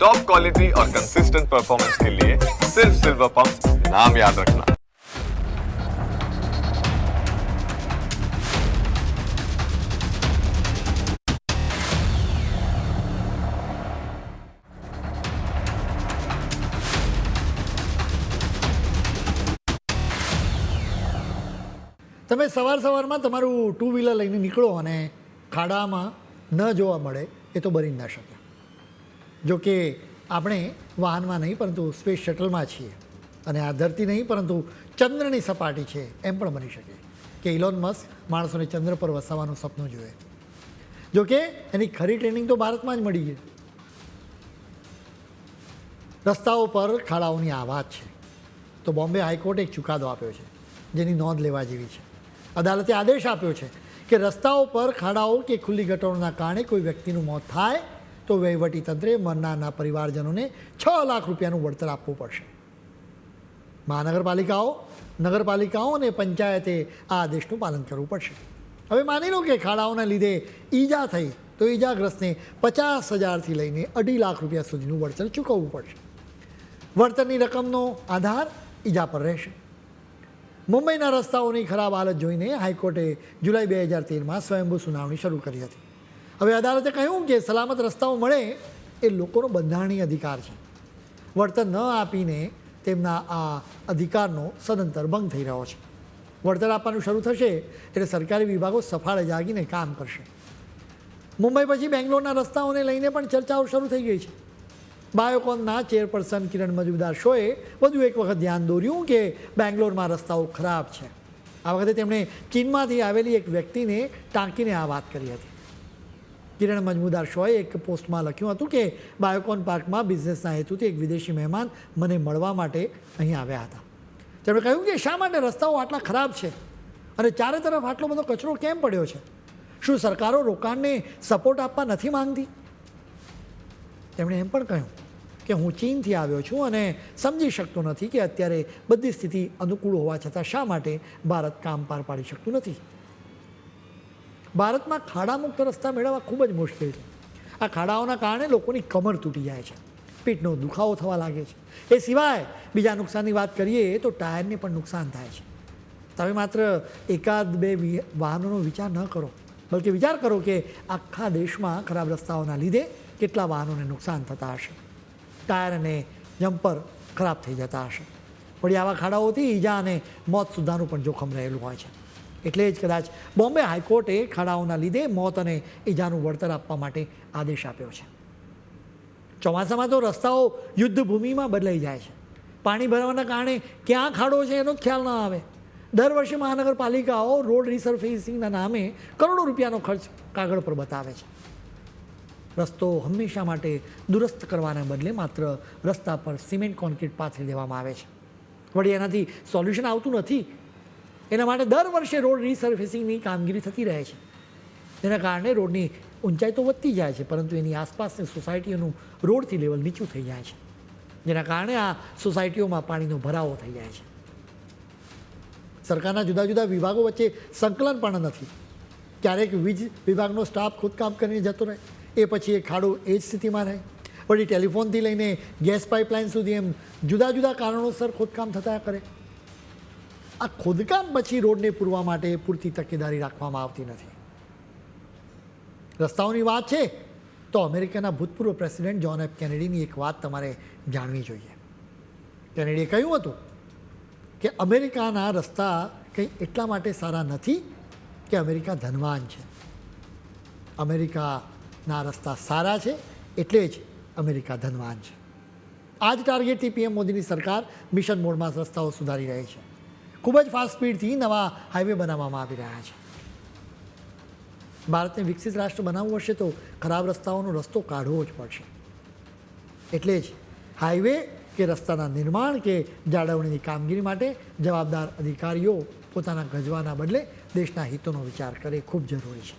Top quality और consistent performance के लिए सिर्फ सिल्वर पंप नाम याद रखना। તમે સવારમાં તમારું ટુ વ્હીલર લઈને નીકળો અને ખાડામાં ન જોવા મળે એ તો બની ના શકે. જો કે આપણે વાહનમાં નહીં પરંતુ સ્પેસ શટલમાં છીએ અને આ ધરતી નહીં પરંતુ ચંદ્રની સપાટી છે એમ પણ બની શકે કે ઇલોન મસ્ક માણસોને ચંદ્ર પર વસાવવાનું સપનું જુએ. જો કે એની ખરી ટ્રેનિંગ તો ભારતમાં જ મળી ગઈ. રસ્તાઓ પર ખાડાઓની આ વાત છે તો બોમ્બે હાઈકોર્ટે એક ચુકાદો આપ્યો છે જેની નોંધ લેવા જેવી છે. અદાલતે આદેશ આપ્યો છે કે રસ્તાઓ પર ખાડાઓ કે ખુલ્લી ગટરોના કારણે કોઈ વ્યક્તિનું મોત થાય તો વહીવટીતંત્રે મરનારના પરિવારજનોને 6 લાખ રૂપિયાનું વળતર આપવું પડશે. મહાનગરપાલિકાઓ, નગરપાલિકાઓ અને પંચાયતે આ આદેશનું પાલન કરવું પડશે. હવે માની લો કે ખાડાઓના લીધે ઈજા થઈ તો ઈજાગ્રસ્તને 50,000થી લઈને 2.5 લાખ રૂપિયા સુધીનું વળતર ચૂકવવું પડશે. વળતરની રકમનો આધાર ઈજા પર રહેશે. મુંબઈના રસ્તાઓની ખરાબ હાલત જોઈને હાઈકોર્ટે જુલાઈ 2013માં સ્વયંભૂ સુનાવણી શરૂ કરી હતી. હવે અદાલતે કહ્યું કે સલામત રસ્તાઓ મળે એ લોકોનો બંધારણીય અધિકાર છે. વળતર ન આપીને તેમના આ અધિકારનો સદંતર ભંગ થઈ રહ્યો છે. વળતર આપવાનું શરૂ થશે એટલે સરકારી વિભાગો સફાળે જાગીને કામ કરશે. મુંબઈ પછી બેંગ્લોરના રસ્તાઓને લઈને પણ ચર્ચાઓ શરૂ થઈ ગઈ છે. બાયોકોનના ચેરપર્સન કિરણ મજમુદાર શોએ વધુ એક વખત ધ્યાન દોર્યું કે બેંગ્લોરમાં રસ્તાઓ ખરાબ છે. આ વખતે તેમણે ચીનમાંથી આવેલી એક વ્યક્તિને ટાંકીને આ વાત કરી હતી. કિરણ મજમુદાર શોએ એક પોસ્ટમાં લખ્યું હતું કે બાયોકોન પાર્કમાં બિઝનેસના હેતુથી એક વિદેશી મહેમાન મને મળવા માટે અહીં આવ્યા હતા. તેમણે કહ્યું કે શા માટે રસ્તાઓ આટલા ખરાબ છે અને ચારે તરફ આટલો બધો કચરો કેમ પડ્યો છે? શું સરકારો રોકાણને સપોર્ટ આપવા નથી માંગતી? તેમણે એમ પણ કહ્યું કે હું ચીનથી આવ્યો છું અને સમજી શકતો નથી કે અત્યારે બધી સ્થિતિ અનુકૂળ હોવા છતાં શા માટે ભારત કામ પાર પાડી શકતું નથી. ભારતમાં ખાડામુક્ત રસ્તા મેળવવા ખૂબ જ મુશ્કેલ છે. આ ખાડાઓના કારણે લોકોની કમર તૂટી જાય છે, પીઠનો દુખાવો થવા લાગે છે. એ સિવાય બીજા નુકસાનની વાત કરીએ તો ટાયરને પણ નુકસાન થાય છે. તમે માત્ર 1-2 વાહનોનો વિચાર ન કરો, બલકે વિચાર કરો કે આખા દેશમાં ખરાબ રસ્તાઓના લીધે કેટલા વાહનોને નુકસાન થતા હશે. ટાયર અને જમ્પર ખરાબ થઈ જતા હશે. વળી આવા ખાડાઓથી ઈજા અને મોત સુદ્ધાનું પણ જોખમ રહેલું હોય છે. એટલે જ કદાચ બોમ્બે હાઈકોર્ટે ખાડાઓના લીધે મોત અને ઈજાનું વળતર આપવા માટે આદેશ આપ્યો છે. ચોમાસામાં તો રસ્તાઓ યુદ્ધભૂમિમાં બદલાઈ જાય છે. પાણી ભરવાના કારણે ક્યાં ખાડો છે એનો જ ખ્યાલ ન આવે. દર વર્ષે મહાનગરપાલિકાઓ રોડ રિસર્ફેસિંગના નામે કરોડો રૂપિયાનો ખર્ચ કાગળ પર બતાવે છે. રસ્તો હંમેશા માટે દુરસ્ત કરવાના બદલે માત્ર રસ્તા પર સિમેન્ટ કોન્ક્રીટ પાથરી દેવામાં આવે છે. વળી એનાથી સોલ્યુશન આવતું નથી. એના માટે દર વર્ષે રોડ રિસર્ફેસિંગની કામગીરી થતી રહે છે. તેના કારણે રોડની ઊંચાઈ તો વધતી જાય છે પરંતુ એની આસપાસની સોસાયટીઓનું રોડથી લેવલ નીચું થઈ જાય છે. જેના કારણે આ સોસાયટીઓમાં પાણીનો ભરાવો થઈ જાય છે. સરકારના જુદા જુદા વિભાગો વચ્ચે સંકલન પણ નથી. ક્યારેક વીજ વિભાગનો સ્ટાફ ખોદકામ કરીને જતો રહે, એ પછી એ ખાડો એ જ સ્થિતિમાં રહે. વળી ટેલિફોનથી લઈને ગેસ પાઇપલાઇન સુધી એમ જુદા જુદા કારણોસર ખોદકામ થતા કરે. આ ખોદકામ પછી રોડને પૂરવા માટે પૂરતી તકેદારી રાખવામાં આવતી નથી. રસ્તાઓની વાત છે તો અમેરિકાના ભૂતપૂર્વ પ્રેસિડેન્ટ જ્હોન એફ કેનેડીની એક વાત તમારે જાણવી જોઈએ. કેનેડીએ કહ્યું હતું કે અમેરિકાના રસ્તા કંઈ એટલા માટે સારા નથી કે અમેરિકા ધનવાન છે. અમેરિકાના રસ્તા સારા છે એટલે જ અમેરિકા ધનવાન છે. આ જ ટાર્ગેટથી પીએમ મોદીની સરકાર મિશન મોડમાં રસ્તાઓ સુધારી રહી છે. ખૂબ જ ફાસ્ટ સ્પીડથી નવા હાઈવે બનાવવામાં આવી રહ્યા છે. ભારતને વિકસિત રાષ્ટ્ર બનાવવું હશે તો ખરાબ રસ્તાઓનો રસ્તો કાઢવો જ પડશે. એટલે જ હાઈવે કે રસ્તાના નિર્માણ કે જાળવણીની કામગીરી માટે જવાબદાર અધિકારીઓ પોતાના ગજવાના બદલે દેશના હિતોનો વિચાર કરે ખૂબ જરૂરી છે.